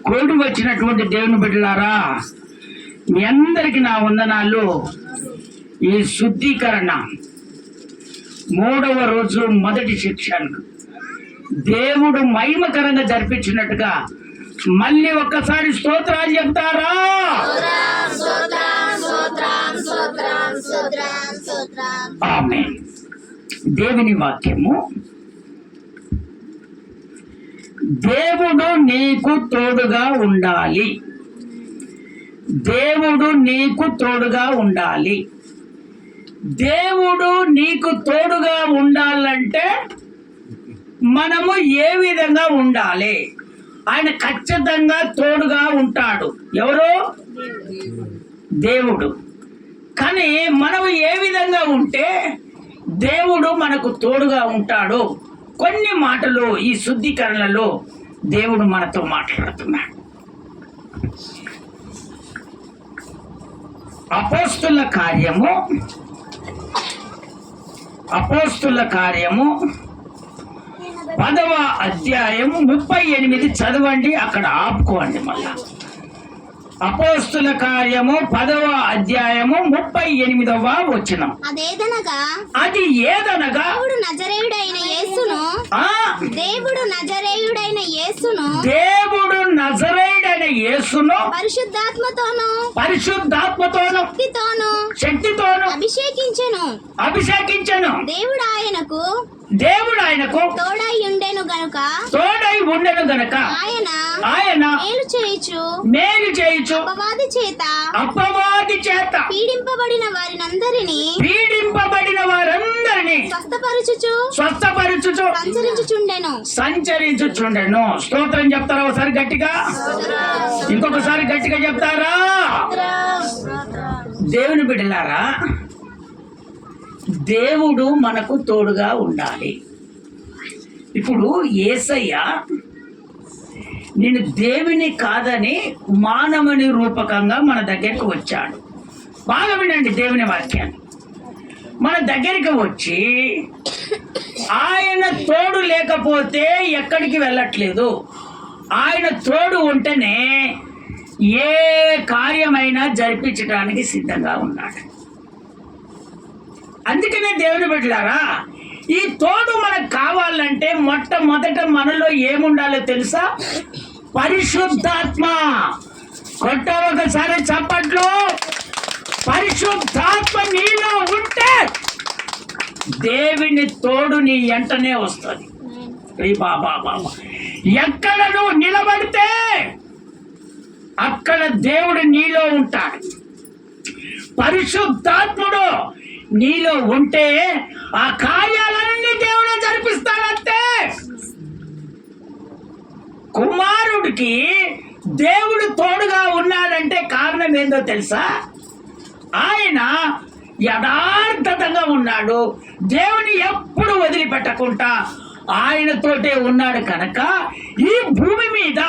కోడి వచ్చినటువంటి దేవుని బిడ్డలారా, మీ అందరికి నా వందనాలు. ఈ శుద్ధీకరణ 3వ రోజు మొదటి శిక్షణ దేవుడు మహిమకరంగా జరిపించినట్టుగా మళ్ళీ ఒక్కసారి స్తోత్రాలు చెప్తారా? ఆమేన్. దేవుని వాక్యము, దేవుడు నీకు తోడుగా ఉండాలి. దేవుడు నీకు తోడుగా ఉండాలి. దేవుడు నీకు తోడుగా ఉండాలంటే మనము ఏ విధంగా ఉండాలి? ఆయన ఖచ్చితంగా తోడుగా ఉంటాడు. ఎవరు? దేవుడు. కానీ మనం ఏ విధంగా ఉంటే దేవుడు మనకు తోడుగా ఉంటాడు? కొన్ని మాటలు ఈ శుద్ధీకరణలో దేవుడు మనతో మాట్లాడుతున్నాడు. అపోస్తుల కార్యము 10వ అధ్యాయము 38 చదవండి. అక్కడ ఆపుకోండి. మళ్ళా అపోస్తుల కార్యము 10వ అధ్యాయము 38వ వచనం. అది ఏదనగా దేవుడు నజరేయుడైన యేసును పరిశుద్ధాత్మతోను శక్తితోను అభిషేకించెను. దేవుడు ఆయనకు తోడై ఉండెను గనుక ఆయన మేలు చేయుచు అపవాది చేత పీడింపబడిన వారందరినీ స్వస్థపరచుచు సంచరించుచుండెను. స్తోత్రం చెప్తారా? ఒకసారి గట్టిగా, ఇంకొకసారి గట్టిగా చెప్తారా? దేవుని బిడ్డలారా, దేవుడు మనకు తోడుగా ఉండాలి. ఇప్పుడు యేసయ్య నేను దేవుని కాదని మానవుని రూపకంగా మన దగ్గరికి వచ్చాడు. బాగా వినండి దేవుని వాక్యాన్ని. మన దగ్గరికి వచ్చి ఆయన తోడు లేకపోతే ఎక్కడికి వెళ్ళట్లేదు. ఆయన తోడు ఉంటేనే ఏ కార్యమైనా జరిపించడానికి సిద్ధంగా ఉన్నాడు. అందుకనే దేవుని బిడ్డలారా, ఈ తోడు మనకు కావాలంటే మొట్టమొదట మనలో ఏముండాలో తెలుసా? పరిశుద్ధాత్మ. కొట్ట ఒకసారి చప్పట్లు. పరిశుద్ధాత్మ నీలో ఉంటే దేవుని తోడు నీ వెంటనే వస్తుంది. ఎక్కడ నువ్వు నిలబడితే అక్కడ దేవుడు నీలో ఉంటాడు. పరిశుద్ధాత్ముడు నీలో ఉంటే ఆ కార్యాలన్నీ దేవుడే జరిపిస్తాడంతే. కుమారుడికి దేవుడు తోడుగా ఉన్నాడంటే కారణం ఏందో తెలుసా? ఆయన యథార్థంగా ఉన్నాడు. దేవుని ఎప్పుడు వదిలిపెట్టకుండా ఆయనతోటే ఉన్నాడు కనుక ఈ భూమి మీద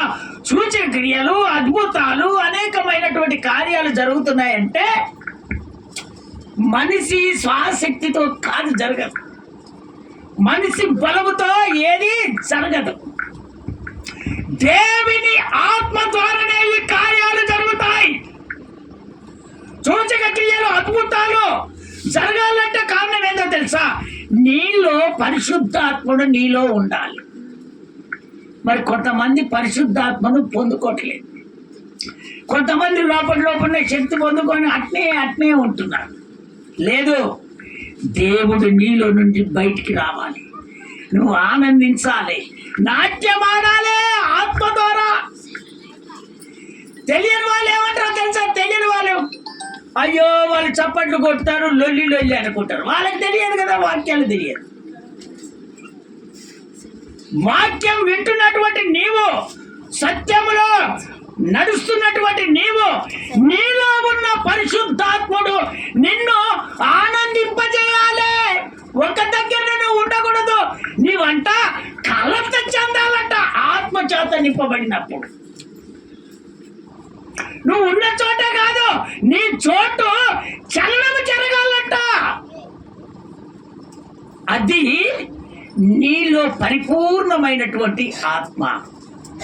సూచక క్రియలు, అద్భుతాలు, అనేకమైనటువంటి కార్యాలు జరుగుతున్నాయంటే మనిషి స్వశక్తితో కాదు, జరగదు. మనిషి బలముతో ఏది జరగదు. దేవుని ఆత్మ ద్వారానే ఈ కార్యాలు జరుగుతాయి. సూచక క్రియలు, అద్భుతాలు జరగాలంటే కారణం ఏంటో తెలుసా? నీలో పరిశుద్ధాత్ముడు నీలో ఉండాలి. మరి కొంతమంది పరిశుద్ధాత్మను పొందుకోవట్లేదు. కొంతమంది లోపల శక్తి పొందుకొని అట్నే ఉంటున్నారు. లేదు, దేవుడు నీలో నుండి బయటికి రావాలి. నువ్వు ఆనందించాలి, నాట్యమాడాలి ఆత్మ ద్వారా. తెలియని వాళ్ళు ఏమంటారో తెలుసా? తెలియని వాళ్ళు అయ్యో వాళ్ళు చప్పట్లు కొడతారు, లొల్లి అనుకుంటారు. వాళ్ళకి తెలియదు కదా, వాక్యాలు తెలియదు. వాక్యం వింటున్నటువంటి నీవు, సత్యములో నడుస్తున్నటువంటి నీవు, నీలో ఉన్న పరిశుద్ధాత్ముడు నిన్ను ఆనందింపజేయాలి. ఒక దగ్గర నువ్వు ఉండకూడదు. నీవంట కలత చెందాలంట ఆత్మ చేత నింపబడినప్పుడు. నువ్వు ఉన్న చోటే కాదు, నీ చోటు చలనము జరగాలంట. అది నీలో పరిపూర్ణమైనటువంటి ఆత్మ.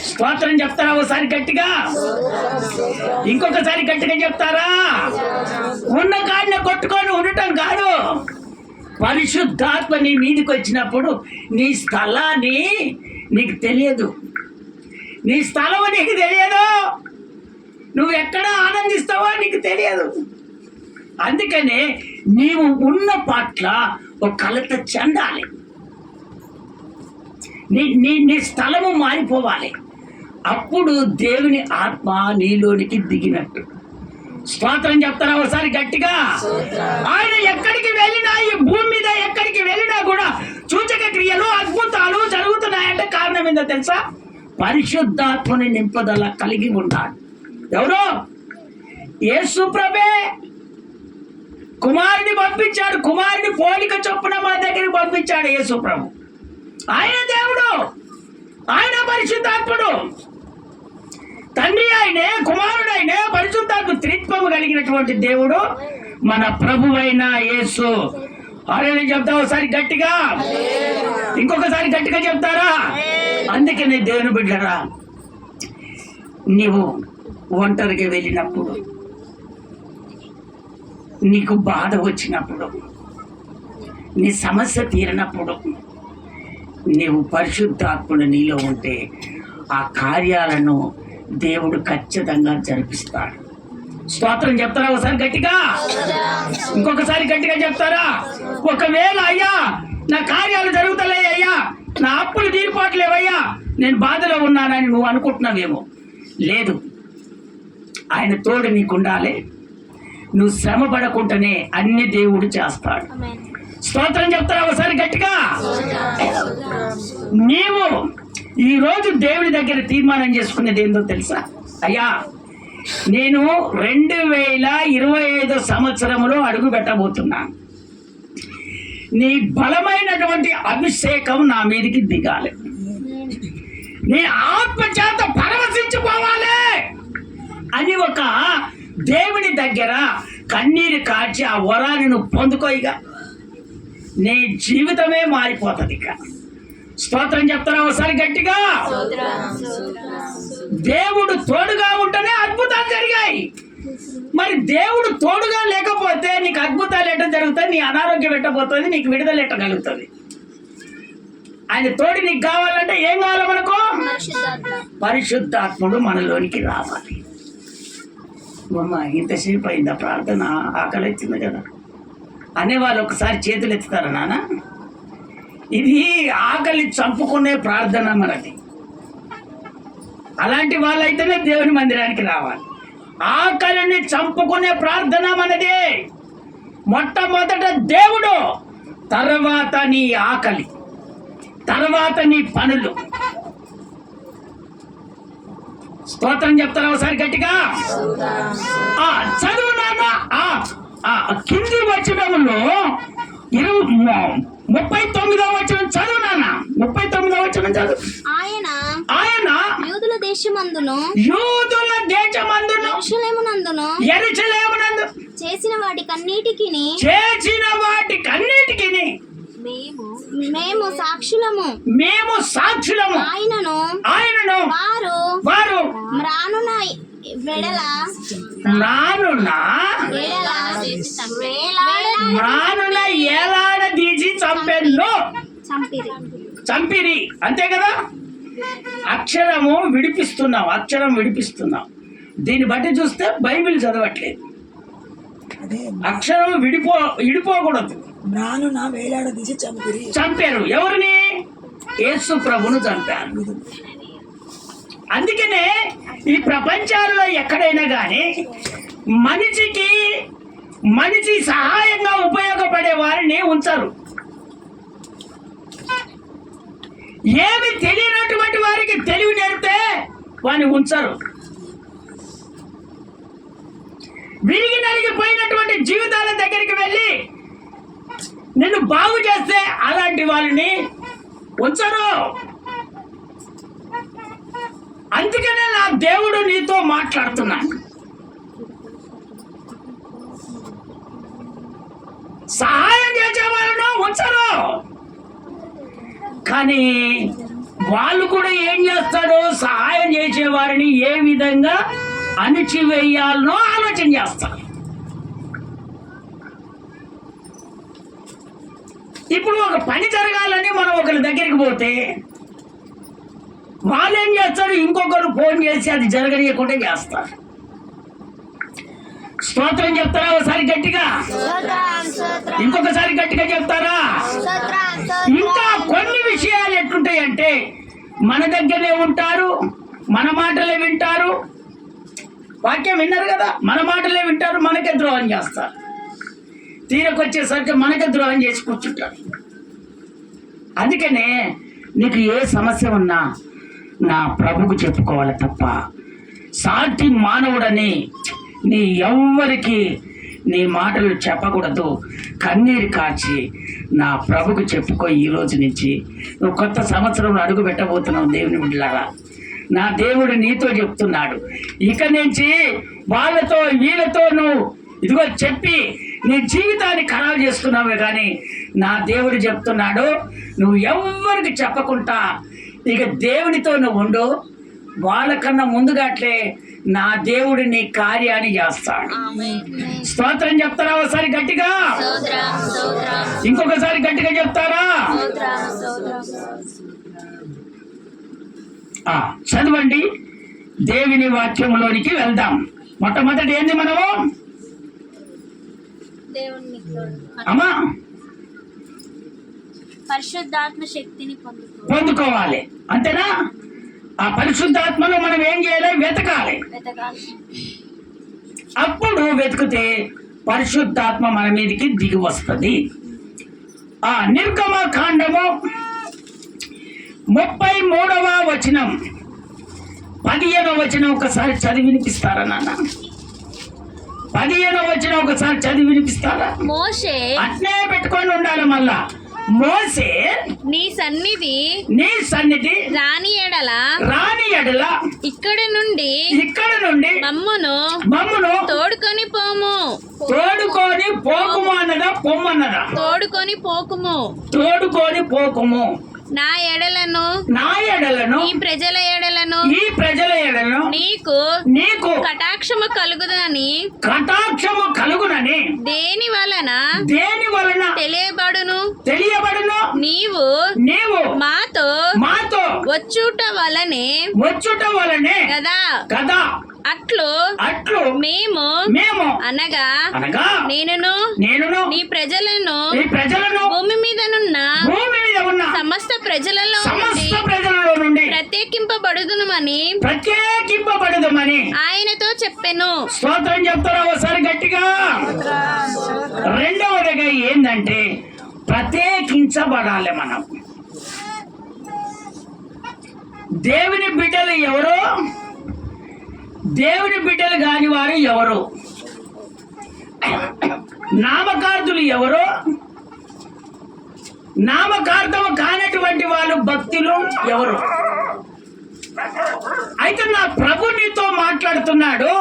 స్తోత్రం చెప్తారా ఒకసారి గట్టిగా? ఇంకొకసారి గట్టిగా చెప్తారా? ఉన్న కాడిని కొట్టుకొని ఉండటం కాదు. పరిశుద్ధాత్మ నీ మీదకి వచ్చినప్పుడు నీ స్థలాన్ని నీకు తెలియదు, నీ స్థలం నీకు తెలియదు, నువ్వు ఎక్కడ ఆనందిస్తావో నీకు తెలియదు. అందుకనే నీవు ఉన్న పట్ల ఒక కలత చెందాలి. నీ నీ నీ స్థలము మారిపోవాలి. అప్పుడు దేవుని ఆత్మ నీలోనికి దిగినట్టు. స్తోత్రం చెప్తారా ఒకసారి గట్టిగా? ఆయన ఎక్కడికి వెళ్ళినా, ఈ భూమి మీద ఎక్కడికి వెళ్ళినా కూడా సూచక క్రియలు అద్భుతాలు జరుగుతున్నాయంటే కారణం ఏందో తెలుసా? పరిశుద్ధాత్మని నింపదల కలిగి ఉన్నాడు. ఎవరు? యేసు ప్రభే కుమారుని పంపించాడు. కుమారుని పోలిక చొప్పున మన దగ్గరికి పంపించాడు యేసు ప్రభు. ఆయన దేవుడు, ఆయన పరిశుద్ధాత్ముడు. తండ్రి ఆయనే, కుమారుడు ఆయనే, పరిశుద్ధాత్మ త్రిత్వము కలిగినటువంటి దేవుడు మన ప్రభువైన యేసు. హల్లెలూయా చెప్తా ఒకసారి గట్టిగా? ఇంకొకసారి గట్టిగా చెప్తారా? అందుకనే దేవుని బిడ్డరా, నీవు ఒంటరిగా వెళ్ళినప్పుడు, నీకు బాధ వచ్చినప్పుడు, నీ సమస్య తీరినప్పుడు, నీవు పరిశుద్ధాత్ముడు నీలో ఉంటే ఆ కార్యాలను దేవుడు ఖచ్చితంగా జరిపిస్తాడు. స్తోత్రం చెప్తారా ఒకసారి గట్టిగా? ఇంకొకసారి గట్టిగా చెప్తారా? ఒకవేళ అయ్యా నా కార్యాలు జరుగుతలే, అయ్యా నా అప్పులు తీరిపోవట్లేవయ్యా, నేను బాధలో ఉన్నానని నువ్వు అనుకుంటున్నావేమో. లేదు, ఆయన తోడు నీకు ఉండాలి. నువ్వు శ్రమ పడకుండానే అన్ని దేవుడు చేస్తాడు. స్తోత్రం చెప్తారా ఒకసారి గట్టిగా? నీవు ఈరోజు దేవుడి దగ్గర తీర్మానం చేసుకునేది ఏందో తెలుసా? అయ్యా నేను 2025 సంవత్సరంలో అడుగు పెట్టబోతున్నాను. నీ బలమైనటువంటి అభిషేకం నా మీదకి దిగాలి. నీ ఆత్మ చేత పరవశించిపోవాలి అని ఒక దేవుని దగ్గర కన్నీరు కార్చి ఆ వరాన్ని నువ్వు పొందుకోయిగా నీ జీవితమే మారిపోతుంది. ఇక స్తోత్రం చెప్తారా ఒకసారి గట్టిగా? దేవుడు తోడుగా ఉంటేనే అద్భుతాలు జరిగాయి. మరి దేవుడు తోడుగా లేకపోతే నీకు అద్భుతాలు ఎట్ట జరుగుతాయి? నీ అనారోగ్యం ఎట్టబోతుంది, నీకు విడుదల ఎట్ట కలుగుతుంది? ఆయన తోడు నీకు కావాలంటే ఏం కావాలి మనకు? పరిశుద్ధాత్ముడు మనలోనికి రావాలి. అమ్మ ఇంతసేపు అయిందా ప్రార్థన? ఆకలి వచ్చింది కదా అనేవాళ్ళు ఒకసారి చేతులు ఎత్తుతారా నాన్న? ఇది ఆకలి చంపుకునే ప్రార్థన మనది. అలాంటి వాళ్ళైతేనే దేవుని మందిరానికి రావాలి. ఆకలిని చంపుకునే ప్రార్థన మనది. మొట్టమొదట దేవుడు, తర్వాత నీ ఆకలి, తర్వాత నీ పనులు. స్తోత్రం చెప్తారా ఒకసారి గట్టిగా? చదువు నాన్న. కింది వచనంలో 39వ వచనం చదువు నాన్న. 39వ వచనం చదువు. ఆయన యూదుల దేశమందును యెరూషలేమునందు చేసిన వాటికన్నిటికిని మేము సాక్షులము. ఆయనను వారు రానున్న ఏలాడదీసి చంపిరి. అంతే కదా? అక్షరం విడిపిస్తున్నాం. దీన్ని బట్టి చూస్తే బైబిల్ చదవట్లేదు. అక్షరం విడిపోకూడదు. చంపారు. ఎవరిని? యేసు ప్రభును చంపారు. అందుకనే ఈ ప్రపంచాల్లో ఎక్కడైనా కానీ మనిషి సహాయంగా ఉపయోగపడే వారిని ఉంచరు. ఏమి తెలియనటువంటి వారికి తెలివి నేర్పితే వారిని ఉంచరు. విరిగి నలిగిపోయినటువంటి జీవితాల దగ్గరికి వెళ్ళి నిన్ను బాగు చేస్తే అలాంటి వాళ్ళని ఉంచరు. అందుకనే నా దేవుడు నీతో మాట్లాడుతున్నాడు. సహాయం చేసే వాళ్ళను ఉంచరు, కానీ వాళ్ళు కూడా ఏం చేస్తాడు, సహాయం చేసే వారిని ఏ విధంగా అణిచివేయాలనో ఆలోచన చేస్తారు. ఇప్పుడు ఒక పని జరగాలని మనం ఒకరి దగ్గరికి పోతే వాళ్ళు ఏం చేస్తారు, ఇంకొకరు ఫోన్ చేసి అది జరగనీయకుండా చేస్తారు. స్తోత్రం చెప్తారా ఒకసారి గట్టిగా? ఇంకొకసారి గట్టిగా చెప్తారా? ఇంకా కొన్ని విషయాలు ఎట్లుంటాయంటే మన దగ్గరే ఉంటారు, మన మాటలే వింటారు. వాక్యం విన్నారు కదా, మన మాటలే వింటారు, మనకే ద్రోహం చేస్తారు. తీరకొచ్చేసరికి మనకే ద్రోహం చేసి కూర్చుంటారు. అందుకనే నీకు ఏ సమస్య ఉన్నా నా ప్రభుకు చెప్పుకోవాలి తప్ప సాటి మానవుడని నీ ఎవ్వరికి నీ మాటలు చెప్పకూడదు. కన్నీరు కార్చి నా ప్రభుకు చెప్పుకో. ఈ రోజు నుంచి నువ్వు కొత్త సంవత్సరంలో అడుగు పెట్టబోతున్నావు. దేవుని బిడ్డలారా, నా దేవుడు నీతో చెప్తున్నాడు, ఇక నుంచి వాళ్ళతో వీళ్ళతో నువ్వు ఇదిగో చెప్పి నీ జీవితాన్ని ఖరాబు చేసుకున్నావే, కానీ నా దేవుడు చెప్తున్నాడు నువ్వు ఎవ్వరికి చెప్పకుండా ఇక దేవునితో నువ్వు ఉండు. వాళ్ళకన్నా ముందుగాట్లే నా దేవుడు నీ కార్యాన్ని చేస్తాడు. స్తోత్రం చెప్తారా ఒకసారి గట్టిగా? ఇంకొకసారి గట్టిగా చెప్తారా? చదవండి, దేవుని వాక్యంలోనికి వెళ్దాం. మొట్టమొదటి ఏంది మనము అమ్మా పరిశుద్ధాత్మ శక్తిని పొందుకోవాలి, అంతేనా? ఆ పరిశుద్ధాత్మను మనం ఏం చేయాలి? వెతకాలి. అప్పుడు వెతికితే పరిశుద్ధాత్మ మన మీదకి దిగి వస్తుంది. ఆ నిర్గమ కాండము 33వ వచనం 15వ వచనం ఒకసారి చదివి వినిపిస్తారా నాన్న? 15వ వచనం ఒకసారి చదివి వినిపిస్తారా? మోషే అట్నే పెట్టుకొని ఉండాలి. మళ్ళా మోసే నీ సన్నిధి రాని ఎడల ఇక్కడ నుండి మమ్మును తోడుకొని పోకుము అన్నదా పొమ్మన్నదా? తోడుకొని పోకుము. నా ఎడలను ఈ ప్రజల ఎడలను నీకు కటాక్షము కలుగునని దేని వలన తెలియబడును నీవు మాతో వచ్చుట వలనే కదా. అట్లు మేము అనగా నేనును నీ ప్రజలను భూమి మీదనున్న సమస్త ప్రజలలో నుండి ప్రత్యేకింపబడుదుమని ఆయనతో చెప్పెను. స్తోత్రం చెప్తారా ఒకసారి గట్టిగా? రెండవదిగా ఏంటంటే ప్రత్యేకించబడాలి. మనం దేవుని బిడ్డలు ఎవరో, దేవుని బిడ్డలు కాని వారు ఎవరు, నామకార్థులు ఎవరో, నామకార్థం కానటువంటి వాళ్ళు భక్తులు ఎవరు. అయితే నా ప్రభు నీతో మాట్లాడుతున్నాడు,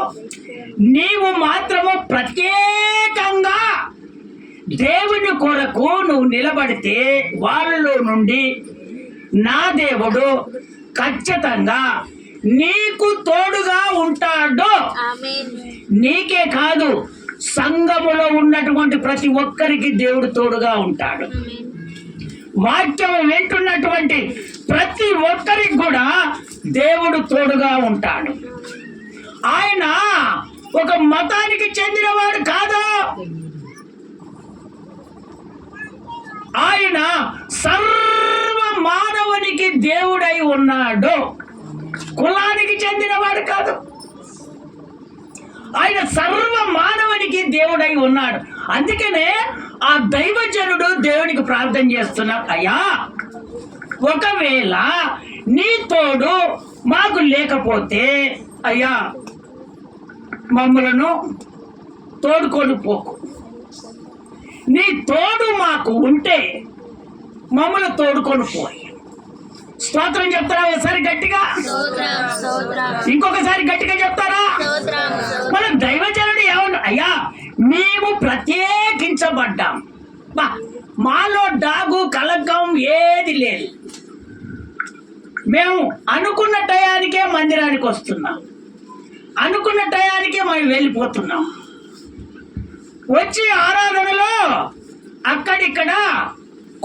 నీవు మాత్రము ప్రత్యేకంగా దేవుని కొరకు నువ్వు నిలబడితే వాళ్ళలో నుండి నా దేవుడు ఖచ్చితంగా నీకు తోడుగా ఉంటాడు. నీకే కాదు, సంఘములో ఉన్నటువంటి ప్రతి ఒక్కరికి దేవుడు తోడుగా ఉంటాడు. వాక్యం వింటున్నటువంటి ప్రతి ఒక్కరికి కూడా దేవుడు తోడుగా ఉంటాడు. ఆయన ఒక మతానికి చెందినవాడు కాదు, ఆయన సర్వ మానవునికి దేవుడై ఉన్నాడు. కులానికి చెందినవాడు కాదు, ఆయన సర్వ మానవునికి దేవుడై ఉన్నాడు. అందుకనే ఆ దైవజనుడు దేవునికి ప్రార్థన చేస్తున్నాడు, అయ్యా ఒకవేళ నీ తోడు మాకు లేకపోతే అయ్యా మమ్మలను తోడుకొని పోకు, నీ తోడు మాకు ఉంటే మమ్మల్ని తోడుకొని పోయి. స్తోత్రం చెప్తారా ఒకసారి గట్టిగా? ఇంకొకసారి గట్టిగా చెప్తారా? మన దైవజనుడు ఏమన్నా, అయ్యా మేము ప్రత్యేకించబడ్డాం, మాలో డాగు కలకం ఏది లేదు, మేము అనుకున్న టయానికే మందిరానికి వస్తున్నాం, అనుకున్న టయానికే మేము వెళ్ళిపోతున్నాం. వచ్చి ఆరాధనలో అక్కడిక్కడ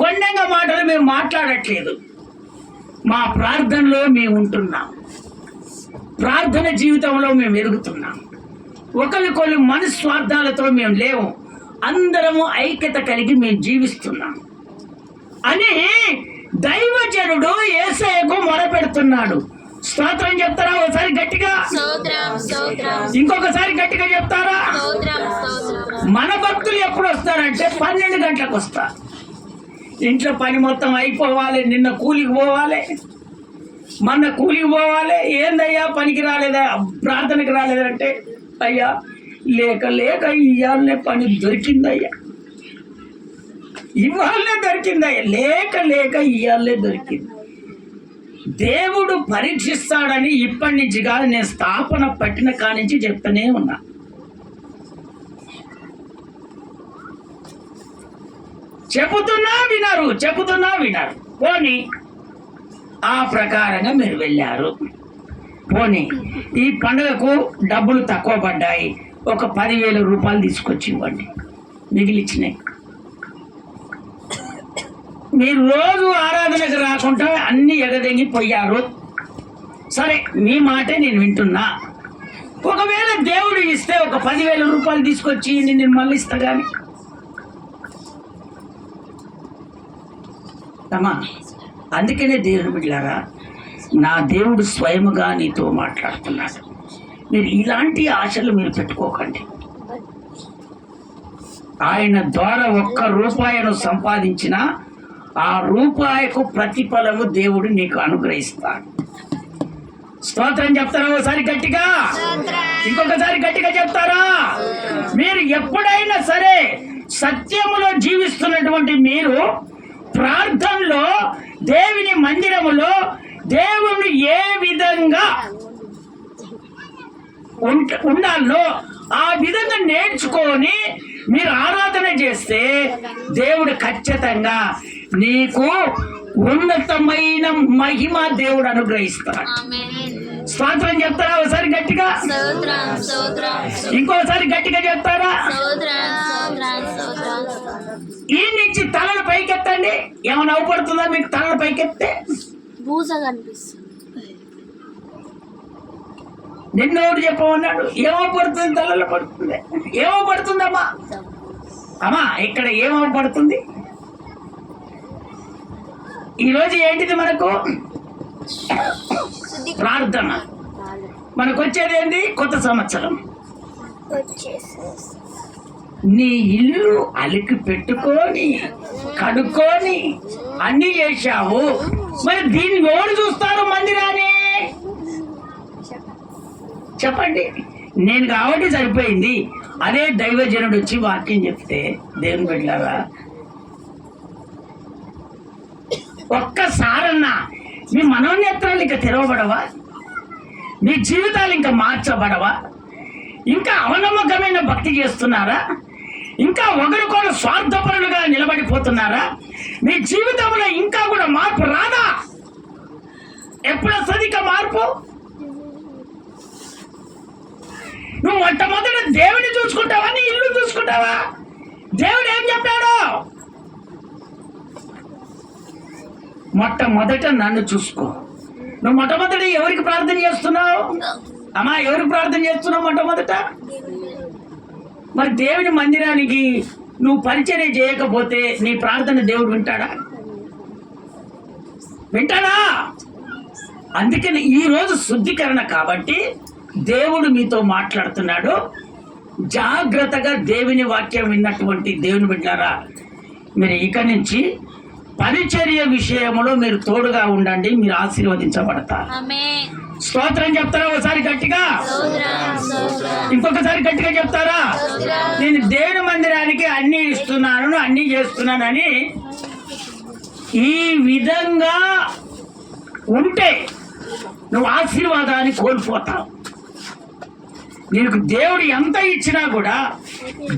కొండంగా మాటలు మేము మాట్లాడట్లేదు. మా ప్రార్థనలో మేము ఉంటున్నాం, ప్రార్థన జీవితంలో మేము ఎదుగుతున్నాం. ఒకరికొకరు మనస్వార్థాలతో మేము లేవు, అందరము ఐక్యత కలిగి మేము జీవిస్తున్నాం అని దైవజనుడు యేసయ్యకు మొరపెడుతున్నాడు. స్తోత్రం చెప్తారా? ఒకసారి గట్టిగా, ఇంకొకసారి గట్టిగా చెప్తారా? మన భక్తులు ఎప్పుడు వస్తారంటే 12 గంటలకు వస్తారు. ఇంట్లో పని మొత్తం అయిపోవాలి, నిన్న కూలికి పోవాలి, మొన్న కూలికి పోవాలి. ఏందయ్యా పనికి రాలేదా, ప్రార్థనకి రాలేదంటే, అయ్యా లేక లేక ఇవాళనే పని దొరికిందయ్యా, ఇవాళనే దొరికిందయ్యా, లేక లేక ఇవాళనే దొరికింది. దేవుడు పరీక్షిస్తాడని ఇప్పటి నుంచి కాదు, నేను స్థాపన పట్టిన కానించి చెప్తూనే ఉన్నా. చెబుతున్నా వినరు. పోనీ ఆ ప్రకారంగా మీరు వెళ్ళారు. పోనీ ఈ పండుగకు డబ్బులు తక్కువ పడ్డాయి, ఒక 10,000 రూపాయలు తీసుకొచ్చి ఇవ్వండి, మిగిలిచ్చినాయి. మీరు రోజు ఆరాధనకు రాకుండా అన్ని ఎగదెంగిపోయారు. సరే, మీ మాటే నేను వింటున్నా. ఒకవేళ దేవుడు ఇస్తే ఒక 10,000 రూపాయలు తీసుకొచ్చి నేను మళ్ళీ ఇస్తా. కానీ అమ్మా, అందుకనే దేవుని బిడ్డలారా, నా దేవుడు స్వయముగా నీతో మాట్లాడుతున్నాడు. మీరు ఇలాంటి ఆశలు మీరు పెట్టుకోకండి. ఆయన ద్వారా 1 రూపాయను సంపాదించిన ఆ రూపాయకు ప్రతిఫలము దేవుడు నీకు అనుగ్రహిస్తాడు. స్తోత్రం చెప్తారా? ఒకసారి గట్టిగా, ఇంకొకసారి గట్టిగా చెప్తారా? మీరు ఎప్పుడైనా సరే సత్యములో జీవిస్తున్నటువంటి మీరు ప్రార్థనలో, దేవుని మందిరములో దేవుని ఏ విధంగా ఉండాలో ఆ విధంగా నేర్చుకొని మీరు ఆరాధన చేస్తే దేవుడు ఖచ్చితంగా నీకు ఉన్నతమైన మహిమ దేవుడు అనుగ్రహిస్తాడు. స్తోత్రం చెప్తారా? ఒకసారి గట్టిగా, ఇంకోసారి గట్టిగా చెప్తారా? ఈ నుంచి తలలు పైకెత్తండి. ఏమైనా అవుపడుతుందా మీకు? తలలు పైకెత్తే నిన్న ఒకటి చెప్పమన్నాడు, ఏమో పడుతుంది, తలలో పడుతుంది. ఏమో పడుతుందమ్మా? అమ్మా, ఇక్కడ ఏమో పడుతుంది? ఈరోజు ఏంటిది మనకు? ప్రార్థన. మనకు వచ్చేది ఏంటి? కొత్త సంవత్సరం. నీ ఇల్లు అలికి పెట్టుకొని కడుక్కొని అన్ని చేశావు, మరి దీన్ని ఎవరు చూస్తారు మందిరాన్ని? చెప్పండి. నేను కాబట్టి సరిపోయింది. అదే దైవజనుడు వచ్చి వాక్యం చెప్తే, దేవుని బిడ్డలారా, ఒక్కసారన్నా మీ మనోనేత్రాలు ఇంకా తెరవబడవా? మీ జీవితాలు ఇంకా మార్చబడవా? ఇంకా అవనమ్మకమైన భక్తి చేస్తున్నారా? ఇంకా ఒకరికొకరు స్వార్థపరులుగా నిలబడిపోతున్నారా? మీ జీవితంలో ఇంకా కూడా మార్పు రాదా? ఎప్పుడు వస్తుంది ఇక మార్పు? నువ్వు మొట్టమొదట దేవుని చూసుకుంటావా, నీ ఇల్లు చూసుకుంటావా? దేవుడు ఏం చెప్పాడు? మొట్టమొదట నన్ను చూసుకో. నువ్వు మొట్టమొదట ఎవరికి ప్రార్థన చేస్తున్నావు? అమ్మా, ఎవరికి ప్రార్థన చేస్తున్నావు మొట్టమొదట? మరి దేవుని మందిరానికి నువ్వు పరిచర్య చేయకపోతే నీ ప్రార్థన దేవుడు వింటాడా? అందుకని ఈరోజు శుద్ధీకరణ కాబట్టి దేవుడు మీతో మాట్లాడుతున్నాడు. జాగ్రత్తగా దేవుని వాక్యం విన్నటువంటి దేవుని బిడ్డలారా, మీరు ఇక నుంచి పరిచర్య విషయంలో మీరు తోడుగా ఉండండి, మీరు ఆశీర్వదించబడతారు. స్తోత్రం చెప్తారా? ఒకసారి గట్టిగా, ఇంకొకసారి గట్టిగా చెప్తారా? నేను దేవుని మందిరానికి అన్ని ఇస్తున్నాను, అన్ని చేస్తున్నానని ఈ విధంగా ఉంటే నువ్వు ఆశీర్వాదాన్ని కోల్పోతావు. నీకు దేవుడు ఎంత ఇచ్చినా కూడా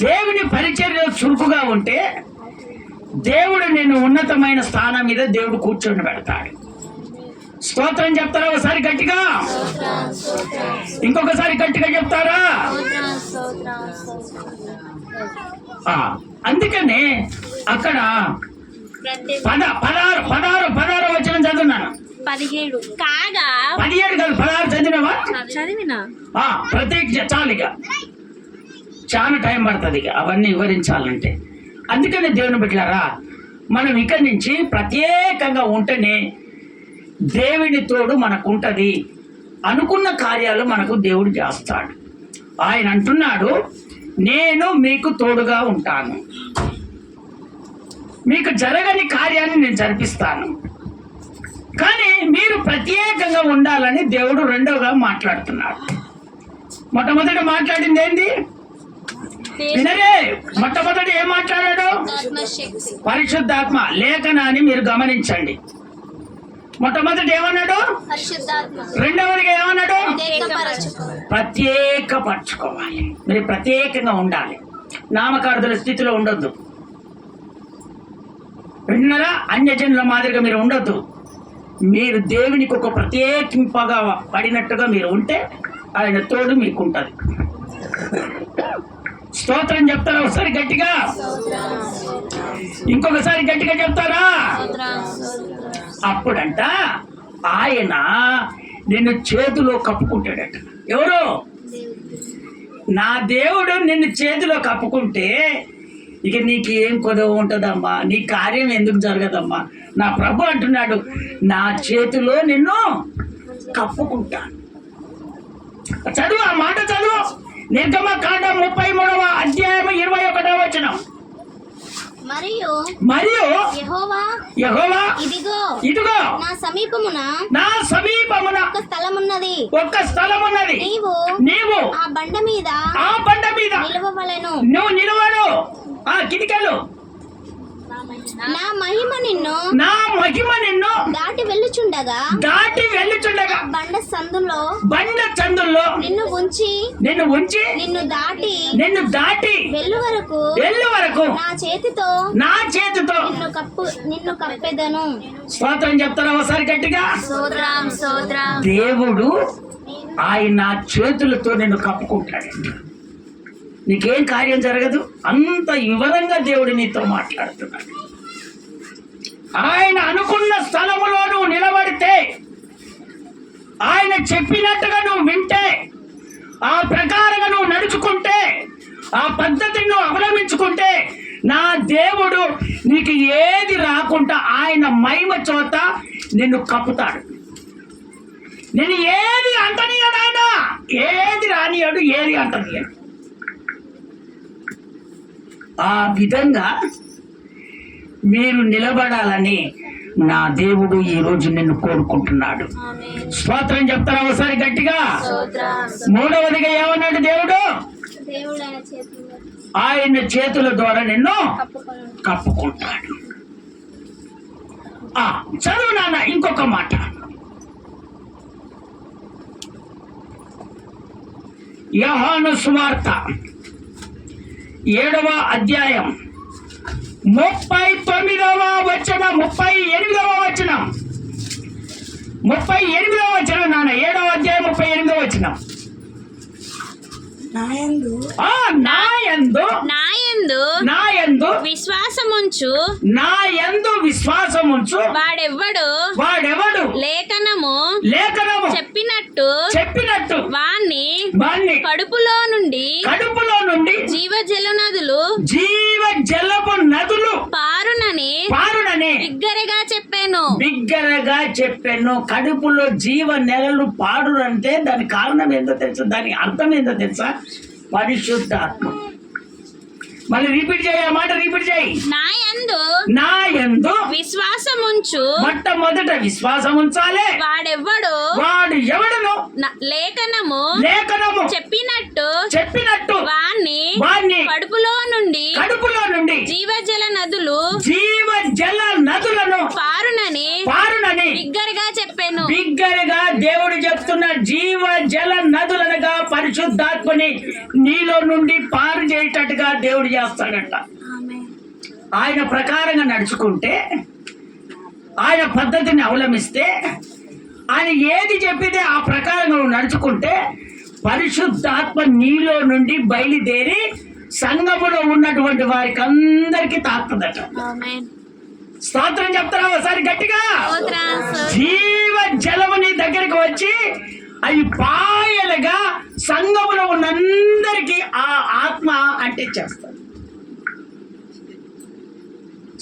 దేవుని పరిచర్యలో చురుకుగా ఉంటే దేవుడు నిన్ను ఉన్నతమైన స్థానం మీద దేవుడు కూర్చొని పెడతాడు. స్తోత్రం చెప్తారా ఒకసారి గట్టిగా? ఇంకొకసారి గట్టిగా చెప్తారా? అందుకనే అక్కడ 16 వచనం చదువున్నాను. 17 కాగా 17 కాదు 16 చదివినావా? చదివినా. ప్రత్యేక చాలుగా చాలా టైం పడుతుంది ఇక అవన్నీ వివరించాలంటే. అందుకనే దేవుని బిడ్డలారా, మనం ఇక్కడి నుంచి ప్రత్యేకంగా ఉంటేనే దేవుని తోడు మనకు ఉంటుంది. అనుకున్న కార్యాలు మనకు దేవుడు చేస్తాడు. ఆయన అంటున్నాడు, నేను మీకు తోడుగా ఉంటాను, మీకు జరగని కార్యాన్ని నేను జరిపిస్తాను. కానీ మీరు ప్రత్యేకంగా ఉండాలని దేవుడు రెండోగా మాట్లాడుతున్నాడు. మొట్టమొదటి మాట్లాడింది ఏంటి వినరే? మొట్టమొదటి ఏం మాట్లాడాడు? పరిశుద్ధాత్మ. లేఖనాన్ని మీరు గమనించండి. మొట్టమొదటి ఏమన్నాడు? రెండవదిగా ఏమన్నాడు? ప్రత్యేకపరచుకోవాలి. మీరు ప్రత్యేకంగా ఉండాలి, నామకార్థుల స్థితిలో ఉండొద్దు. విన్నారా? అన్యజనుల మాదిరిగా మీరు ఉండొద్దు. మీరు దేవునికి ఒక ప్రత్యేకింపగా పడినట్టుగా మీరు ఉంటే ఆయన తోడు మీకు ఉంటుంది. స్తోత్రం చెప్తారా ఒకసారి గట్టిగా? ఇంకొకసారి గట్టిగా చెప్తారా? అప్పుడంట ఆయన నిన్ను చేతిలో కప్పుకుంటాడట. ఎవరు? నా దేవుడు నిన్ను చేతిలో కప్పుకుంటే ఇక నీకు ఏం కొదవ ఉంటుందమ్మా, నీ కార్యం ఎందుకు జరగదమ్మా? నా ప్రభు అంటున్నాడు, నా చేతిలో నిన్ను కప్పుకుంటాను. చదువు, ఆ మాట చదువు. నిర్గమకాండం 33వ అధ్యాయం 21వ వచనం. మరియు యెహోవా ఇదిగో నా సమీపమున ఒక స్థలమున్నది. నీవు ఆ బండ మీద నువ్వు నిలవడు. ఆ కిటికలు నా మహిమ నిన్ను దాటి వెళ్ళుచుండగా బండ సందుల్లో నిన్ను ఉంచి నిన్ను దాటి వెళ్ళు వరకు నా చేతితో నిన్ను కప్పెదను. స్తోత్రం చెప్తారా ఒకసారి గట్టిగా? దేవుడు ఆయన చేతులతో నిన్ను కప్పుకుంటాడు. నీకేం కార్యం జరగదు. అంత వివరంగా దేవుడు నీతో మాట్లాడుతున్నాడు. ఆయన అనుకున్న స్థలములో నువ్వు నిలబడితే, ఆయన చెప్పినట్టుగా నువ్వు వింటే, ఆ ప్రకారంగా నువ్వు నడుచుకుంటే, ఆ పద్ధతిని నువ్వు అవలంబించుకుంటే, నా దేవుడు నీకు ఏది రాకుండా ఆయన మహిమ చోత నిన్ను కప్పుతాడు. నేను ఏది అంటనీయడు. ఆయన ఏది రానియాడు, ఏది అంటనీయడు. ఆ విధంగా మీరు నిలబడాలని నా దేవుడు ఈ రోజు నిన్ను కోరుకుంటున్నాడు. స్తోత్రం చెప్తారా ఒకసారి గట్టిగా? మూడవదిగా ఏమన్నాడు దేవుడు? ఆయన చేతుల ద్వారా నిన్ను కప్పుకుంటాడు. చదువు నాన్న ఇంకొక మాట. యోహాను సువార్త 7వ అధ్యాయం 38వ వచనం 38వ వచనం నాన్న. 7వ అధ్యాయం 38వ వచనం. నాయందు విశ్వాసముంచు వాడెవడు లేఖనము చెప్పినట్టు వాణ్ణి కడుపులో నుండి జీవజలపు నదులు పారునని బిగ్గరగా చెప్పాను. కడుపులో జీవ నెలలు పారునంటే దాని కారణం ఏందో తెలుసా? దాని అర్థం ఏందో తెలుసా? పరిశుద్ధాత్మ. మళ్ళీ రిపీట్ చేయి, ఆ మాట రిపీట్ చేయి. నా యందు విశ్వాసముంచు. మొట్టమొదట విశ్వాసం ఉంచాలి. వాడు ఎవడును లేఖనము చెప్పినట్టు వాణ్ణి కడుపులో నుండి జీవజల నదులను పారునని బిగ్గరగా దేవుడు చెప్తున్న జీవజల నదులనగా పరిశుద్ధాత్మని నీలో నుండి పారు చేయటట్టుగా దేవుడు చేస్తాడట. ఆయన ప్రకారంగా నడుచుకుంటే, ఆయన పద్ధతిని అవలంబిస్తే, ఆయన ఏది చెప్పితే ఆ ప్రకారం నువ్వు నడుచుకుంటే పరిశుద్ధాత్మ నీలో నుండి బయలుదేరి సంఘములో ఉన్నటువంటి వారికి అందరికీ తాకుతుందట. ఆమేన్. స్తోత్రం చెప్తారా ఒకసారి గట్టిగా? స్తోత్రం, స్తోత్రం. జీవ జలము నీ దగ్గరికి వచ్చి అవి పాయలుగా సంఘములో ఉన్నందరికీ ఆ ఆత్మ అంటించేస్తారు.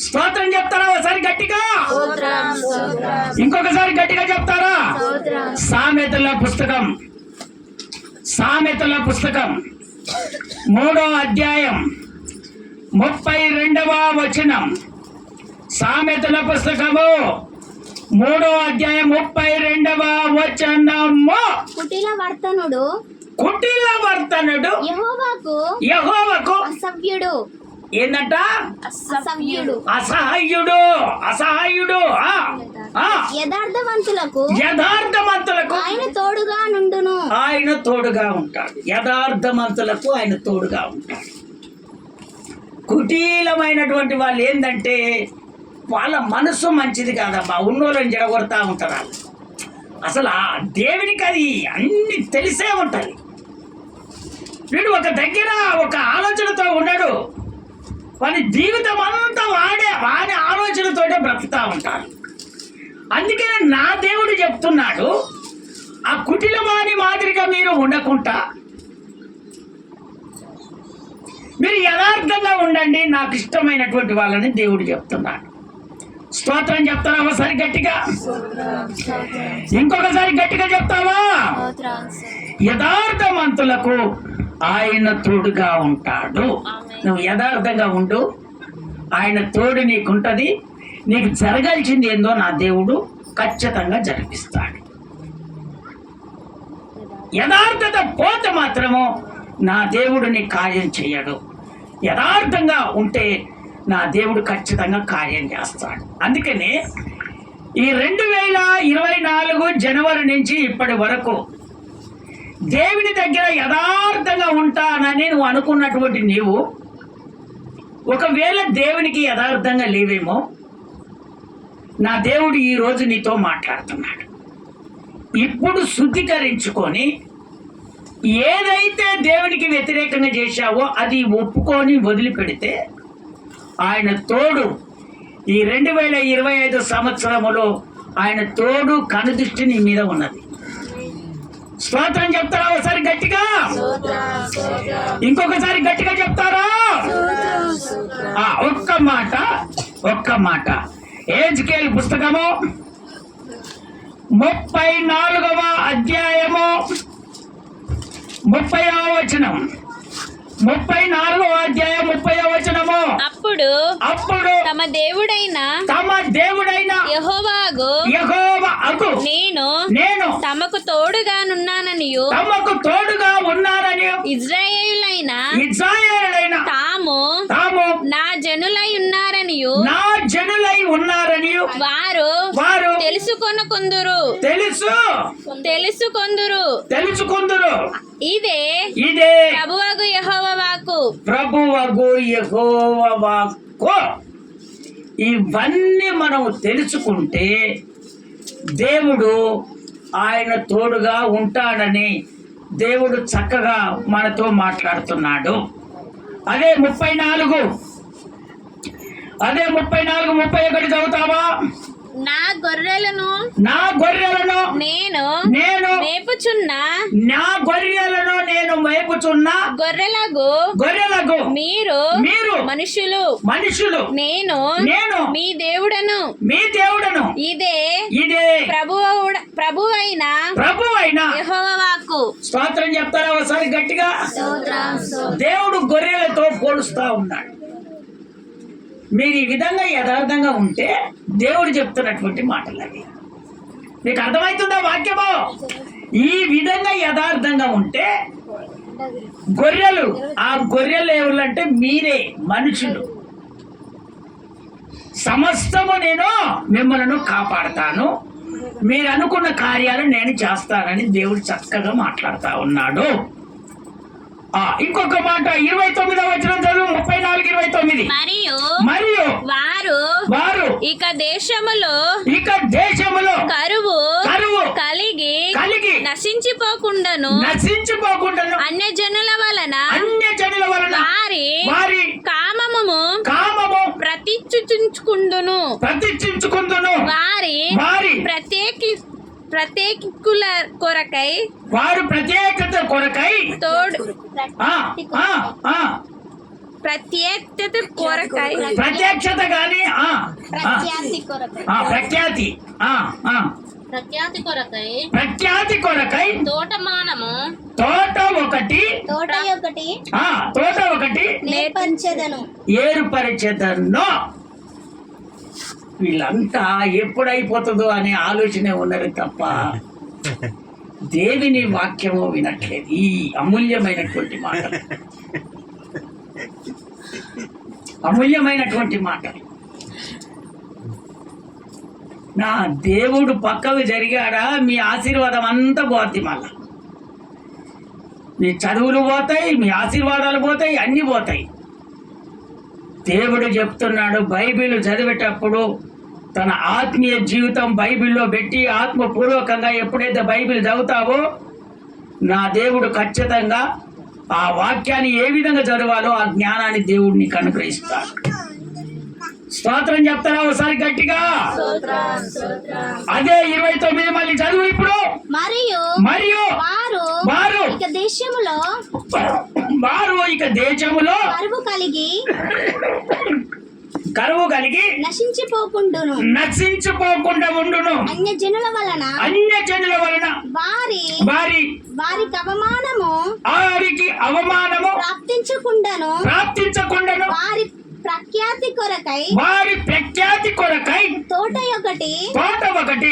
స్తోత్రం చెప్తారా ఒకసారి గట్టిగా? స్తోత్రం, స్తోత్రం. ఇంకొకసారి గట్టిగా చెప్తారా? స్తోత్రం. సామెతల పుస్తకం 3వ అధ్యాయం 32వ వచనం. సామెతల పుస్తకము 3వ అధ్యాయం 32వ వచనము. కుటిల వర్తనుడు యెహోవాకు అసభ్యుడు. ఏందంట? అసభ్యుడు. అసహాయుడు. యథార్థవంతులకు ఆయన తోడుగా ఉంటాడు. యథార్థవంతులకు ఆయన తోడుగా ఉంటాడు. కుటీలమైనటువంటి వాళ్ళు ఏంటంటే వాళ్ళ మనసు మంచిది కాదమ్మా, ఉన్నోళ్ళని జడగొడతా ఉంటారు. అసలు ఆ దేవునికి అది అన్ని తెలిసే ఉంటాయి. వీడు ఒక దగ్గర ఒక ఆలోచనతో ఉన్నాడు, వాని జీవితం అంతా వాడి ఆలోచనతోటే బ్రతుకుతా ఉంటారు. అందుకనే నా దేవుడు చెప్తున్నాడు, ఆ కుటిలవాని మాదిరిగా మీరు ఉండకుండా మీరు యథార్థంగా ఉండండి, నాకు ఇష్టమైనటువంటి వాళ్ళని దేవుడు చెప్తున్నాడు. స్తోత్రం చెప్తారా ఒకసారి గట్టిగా? ఇంకొకసారి గట్టిగా చెప్తావా? యథార్థవంతులకు ఆయన తోడుగా ఉంటాడు. నువ్వు యథార్థంగా ఉండు, ఆయన తోడు నీకుంటది. నీకు జరగాల్సింది ఏందో నా దేవుడు ఖచ్చితంగా జరిపిస్తాడు. యథార్థత పోతే మాత్రము నా దేవుడు నీ కార్యం చేయడు. యథార్థంగా ఉంటే నా దేవుడు ఖచ్చితంగా కార్యం చేస్తాడు. అందుకనే ఈ 2024 జనవరి నుంచి ఇప్పటి వరకు దేవుని దగ్గర యథార్థంగా ఉంటానని నువ్వు అనుకున్నటువంటి నీవు ఒకవేళ దేవునికి యథార్థంగా లేవేమో, నా దేవుడు ఈ రోజు నీతో మాట్లాడుతున్నాడు. ఇప్పుడు శుద్ధీకరించుకొని ఏదైతే దేవునికి వ్యతిరేకంగా చేశావో అది ఒప్పుకొని వదిలిపెడితే ఆయన తోడు ఈ 2025 సంవత్సరములో ఆయన తోడు కనుదృష్టి నీ మీద ఉన్నది. స్తోత్రం చెప్తారా ఒకసారి గట్టిగా? ఇంకొకసారి గట్టిగా చెప్తారా? ఒక్క మాట ఎహెజ్కేలు పుస్తకము 34వ అధ్యాయము 30వ వచనం. 34వ అధ్యాయం 30వ వచనము. అప్పుడు తమ దేవుడైన యెహోవాకు నేను తమకు తోడుగా ఉన్నానని ఇజ్రాయేలులైన తాము నా జనులై ఉన్నారని వారు తెలుసుకొందురు. ఇదే ప్రభువగు యెహోవా వాక్కు. ఇవన్నీ మనం తెలుసుకుంటే దేవుడు ఆయన తోడుగా ఉంటాడని దేవుడు చక్కగా మనతో మాట్లాడుతున్నాడు. అదే 34:31 చదువుతావా? నా గొర్రెలను నేను మేపుచున్న గొర్రెలకు మీరు మనుషులు నేను మీ దేవుడను ఇదే ప్రభువైన యెహోవా వాక్కు. స్తోత్రం చెప్తారా ఒకసారి గట్టిగా? దేవుడు గొర్రెలతో పోలుస్తా ఉన్నాడు. మీరు ఈ విధంగా యథార్థంగా ఉంటే దేవుడు చెప్తున్నటువంటి మాటలు అవి. మీకు అర్థమవుతుందా వాక్యము? ఈ విధంగా యథార్థంగా ఉంటే ఆ గొర్రెలు ఎవరంటే మీరే మనుషులు. సమస్తము నేను మిమ్మల్ని కాపాడుతాను, మీరు అనుకున్న కార్యాలు నేను చేస్తానని దేవుడు చక్కగా మాట్లాడుతూ ఉన్నాడు. ఇంకొక మాట 29వ వచనం చదువు. 34:29. మరియు వారు ఇక దేశములో కరువు కలిగి నశించిపోకుండాను అన్య జనుల వలన వారి కామము ప్రతిష్ఠించుకుందును వారి ప్రత్యేకికుల కొరకై ప్రత్యేకత కొరకై ప్రత్యక్షత గాని ప్రఖ్యాతి కొరకై తోట ఒకటి ఏర్పరిచెదను. వీళ్ళంతా ఎప్పుడైపోతుందో అనే ఆలోచనే ఉన్నది తప్ప దేవుని వాక్యము వినట్లేదు. ఈ అమూల్యమైనటువంటి మాటలు నా దేవుడు పక్కకు జరిగాడా మీ ఆశీర్వాదం అంతా పోద్ది. మళ్ళా మీ చదువులు పోతాయి, మీ ఆశీర్వాదాలు పోతాయి, అన్నీ పోతాయి. దేవుడు చెప్తున్నాడు, బైబిల్ చదివేటప్పుడు తన ఆత్మీయ జీవితం బైబిల్లో పెట్టి ఆత్మపూర్వకంగా ఎప్పుడైతే బైబిల్ చదువుతావో నా దేవుడు ఖచ్చితంగా ఆ వాక్యాన్ని ఏ విధంగా చదవాలో ఆ జ్ఞానాన్ని దేవుడు నీకు అనుగ్రహిస్తాడు. స్తోత్రం చెప్తారా ఒకసారి గట్టిగా? అదే 29 మళ్ళీ చదువు ఇప్పుడు. మరియు వారు ఇక దేశములో కరువు కలిగి నశించిపోకుండా ఉండును అన్య జనుల వలన వారికి అవమానము ప్రాప్తించకుండాను వారి ప్రఖ్యాతి కొరకై తోట ఒకటి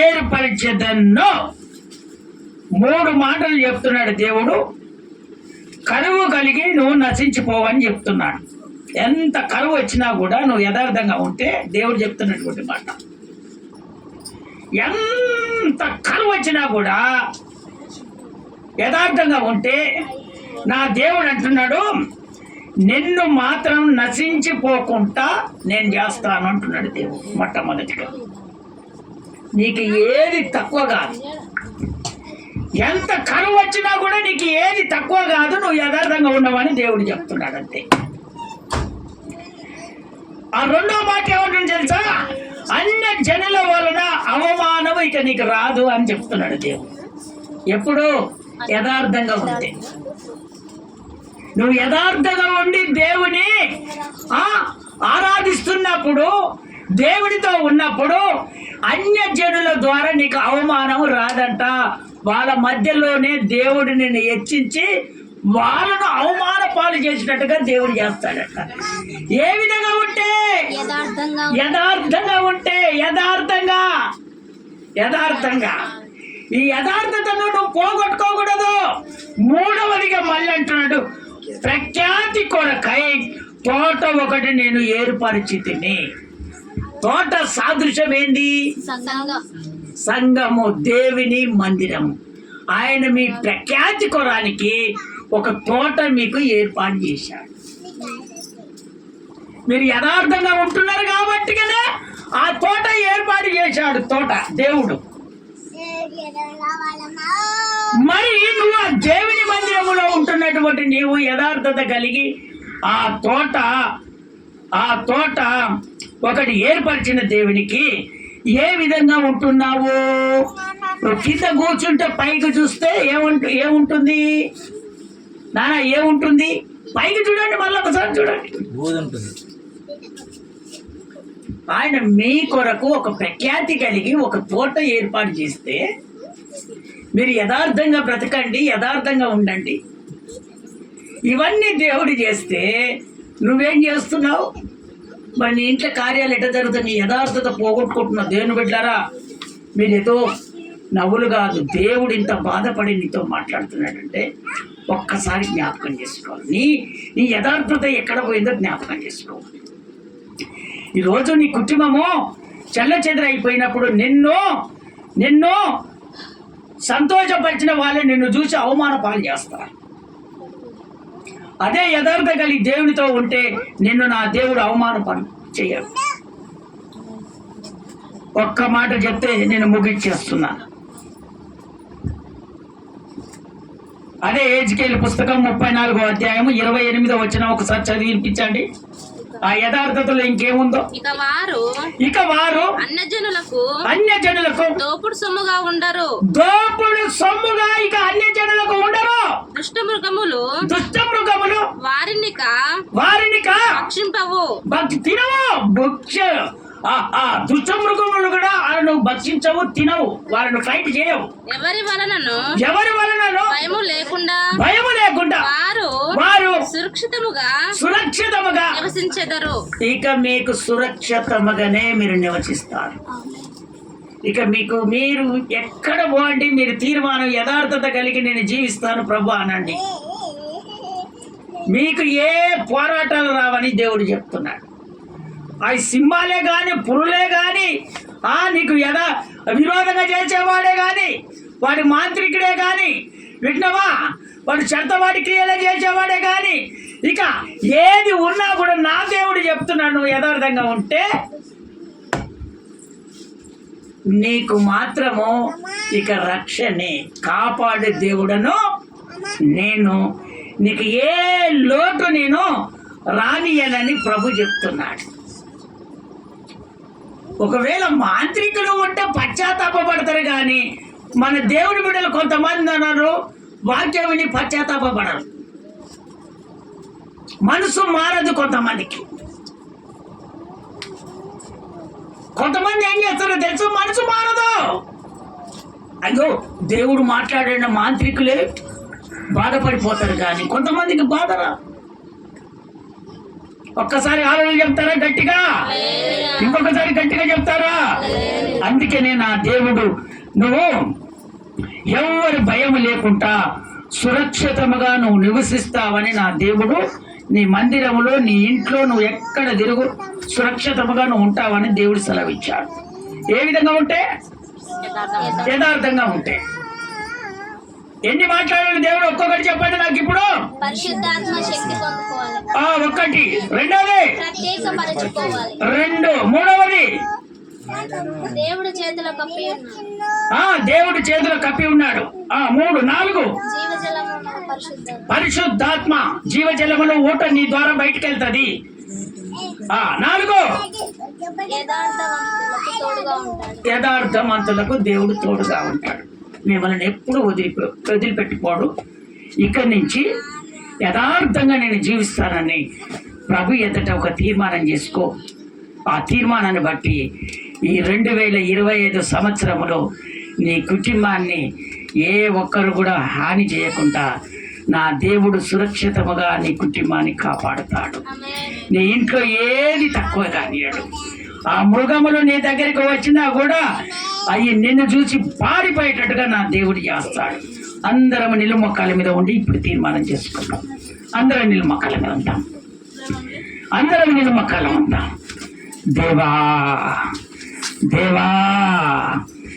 ఏర్పరిచెదను. 3 మాటలు చెప్తున్నాడు దేవుడు. కరువు కలిగి నువ్వు నశించిపోవని చెప్తున్నాడు. ఎంత కరువు వచ్చినా కూడా నువ్వు యథార్థంగా ఉంటే దేవుడు చెప్తున్నటువంటి మాట. ఎంత కరువు వచ్చినా కూడా యథార్థంగా ఉంటే నా దేవుడు అంటున్నాడు, నిన్ను మాత్రం నశించిపోకుండా నేను చేస్తాను అంటున్నాడు దేవుడు. మొట్టమొదటిగా నీకు ఏది తక్కువ కాదు. ఎంత కరువు వచ్చినా కూడా నీకు ఏది తక్కువ కాదు. నువ్వు యథార్థంగా ఉండవని దేవుడు చెప్తున్నాడు అంతే. ఆ 2వ మాట ఏమంటుంది తెలుసా? అన్య జనుల వలన అవమానం ఇక నీకు రాదు అని చెప్తున్నాడు దేవుడు. ఎప్పుడు? యథార్థంగా ఉంటే. నువ్వు యథార్థంగా ఉండి దేవుని ఆరాధిస్తున్నప్పుడు, దేవుడితో ఉన్నప్పుడు అన్య జనుల ద్వారా నీకు అవమానం రాదంట. వాళ్ళ మధ్యలోనే దేవుడు నిన్ను హెచ్చించి వాళ్ళను అవమాన పాలు చేసినట్టుగా దేవుడు చేస్తాడట. ఏ విధంగా ఉంటే? యథార్థంగా ఉంటే. యథార్థంగా ఈ యథార్థతను నువ్వు పోగొట్టుకోకూడదు. 3వదిగా మళ్ళీ అంటున్నాడు, ప్రఖ్యాతి కొరకై తోట ఒకటి నేను ఏర్పరిచితిని. తోట సాదృశ్యం ఏంది? సంఘము, దేవుని మందిరము. ఆయన మీ ప్రఖ్యాతి కొరానికి ఒక తోట మీకు ఏర్పాటు చేశాడు. మీరు యథార్థంగా ఉంటున్నారు కాబట్టి కదా ఆ తోట ఏర్పాటు చేశాడు. తోట దేవుడు. మరి నువ్వు ఆ దేవుని మందిరములో ఉంటున్నటువంటి నీవు యథార్థత కలిగి ఆ తోట ఒకటి ఏర్పరిచిన దేవునికి ఏ విధంగా ఉంటున్నావు? కింద కూర్చుంటే పైకి చూస్తే ఏముంటుంది నాన్న? ఏముంటుంది? పైకి చూడండి, మళ్ళీ ఒకసారి చూడండి. ఆయన మీ కొరకు ఒక ప్రఖ్యాతి కలిగి ఒక తోట ఏర్పాటు చేస్తే మీరు యథార్థంగా బ్రతకండి, యథార్థంగా ఉండండి. ఇవన్నీ దేవుడు చేస్తే నువ్వేం చేస్తున్నావు? మరి నీ ఇంట్లో కార్యాలు ఎట్లా జరుగుతుంది? నీ యథార్థత పోగొట్టుకుంటున్నావు. దేవుని బిడ్డలారా, మీరు ఏదో నవ్వులు కాదు, దేవుడు ఇంత బాధపడి నీతో మాట్లాడుతున్నాడంటే ఒక్కసారి జ్ఞాపకం చేసుకోవాలి. నీ యథార్థత ఎక్కడ పోయిందో జ్ఞాపకం చేసుకోవాలి. ఈరోజు నీ కుటుంబము చెల్లచెదరైపోయినప్పుడు నిన్ను సంతోషపరిచిన వాళ్ళే నిన్ను చూసి అవమాన పాలు చేస్తారు. అదే యథార్థ కలిగి దేవునితో ఉంటే నిన్ను నా దేవుడు అవమానపడు చెయ్యడు. ఒక్క మాట చెప్తే నేను ముగించేస్తున్నాను. అదే హెజ్కేలు పుస్తకం 34వ అధ్యాయము 28వ వచనం ఒకసారి చదివి వినిపించండి. ఆ యథార్థతలో ఇంకేముందో? ఇక వారు అన్యజనులకు దోపుడు సొమ్ముగా ఉండరు. దోపుడు సొమ్ముగా ఇక అన్యజనులకు ఉండరు. దుష్ట మృగములు వారిని భక్షింపవు. తినవు. దుష్ట మృగములు కూడా వాళ్ళను భక్షించవు, తినవు, వాళ్ళను ఫైట్ చేయవు. ఎవరి వలనను భయము లేకుండా వారు సురక్షితముగా నివసించెదరు. ఇక మీకు సురక్షితముగానే మీరు నివసిస్తారు. ఇక మీరు ఎక్కడ పోండి, మీరు తీర్మానం యథార్థత కలిగి నేను జీవిస్తాను ప్రభు అనండి. మీకు ఏ పోరాటాలు రావని దేవుడు చెప్తున్నాడు. ఆ సింహాలే గాని పురులే గాని నీకు విరోధంగా చేసేవాడే గాని వాడి మాంత్రికుడే గాని వింటున్నావా, వాడు చెత్తవాడి క్రియలే చేసేవాడే గాని ఇక ఏది ఉన్నా కూడా నా దేవుడు చెప్తున్నాడు, నువ్వు యథార్థంగా ఉంటే నీకు మాత్రము ఇక రక్షణే. కాపాడే దేవుడను నేను, నీకు ఏ లోటు నేను రానియనని ప్రభు చెప్తున్నాడు. ఒకవేళ మాంత్రికులు ఉంటే పశ్చాత్తాపడతారు కానీ మన దేవుడి బిడ్డలు కొంతమంది అన్నారు వాక్యం విని పశ్చాత్తాపడరు. మనసు మారదు కొంతమందికి. కొంతమంది ఏం చేస్తారో తెలుసు, మనసు మారదు. అయ్యో దేవుడు మాట్లాడిన మాంత్రికులే బాధపడిపోతారు కానీ కొంతమందికి బాధరా. ఒక్కసారి ఆలోచన చెప్తారా గట్టిగా? ఇంకొకసారి గట్టిగా చెప్తారా? అందుకనే నా దేవుడు నువ్వు ఎవరి భయం లేకుండా సురక్షితముగా నువ్వు నివసిస్తావని నా దేవుడు నీ మందిరములో నీ ఇంట్లో నువ్వు ఎక్కడ తిరుగు సురక్షితముగా నువ్వు ఉంటావని దేవుడు సెలవిచ్చాడు. ఏ విధంగా ఉంటే? యథార్థంగా ఉంటే. ఎన్ని మాట్లాడాలి దేవుడు? ఒక్కొక్కటి చెప్పండి నాకు ఇప్పుడు. పరిశుద్ధాత్మ శక్తి పొందుకోవాలి. ఒకటి. రెండోది ప్రత్యేకపరచుకోవాలి. రెండు. మూడవది దేవుడు చేతిలో కప్పి దేవుడు చేతిలో కప్పి ఉన్నాడు. మూడు. నాలుగు పరిశుద్ధాత్మ జీవజలములో ఊట నీ ద్వారా బయటకు వెళ్తుంది. నాలుగు యథార్థవంతులకు దేవుడు తోడుగా ఉంటాడు. మిమ్మల్ని ఎప్పుడు వదిలిపెట్టుకోడు. ఇక్కడి నుంచి యథార్థంగా నేను జీవిస్తానని ప్రభు ఎదుట ఒక తీర్మానం చేసుకో. ఆ తీర్మానాన్ని బట్టి ఈ 2025 సంవత్సరంలో నీ కుటుంబాన్ని ఏ ఒక్కరు కూడా హాని చేయకుండా నా దేవుడు సురక్షితముగా నీ కుటుంబాన్ని కాపాడుతాడు. నీ ఇంట్లో ఏది తక్కువ కానియాడు. ఆ మృగములు నీ దగ్గరికి వచ్చినా కూడా అవి నిన్ను చూసి పారిపోయేటట్టుగా నా దేవుడు చేస్తాడు. అందరం నిలుమొక్కల మీద ఉండి ఇప్పుడు తీర్మానం చేసుకున్నాం. అందరం నిలుమొక్కల మీద ఉంటాం. అందరం నిలుమొక్కల ఉంటాం. దేవా దేవా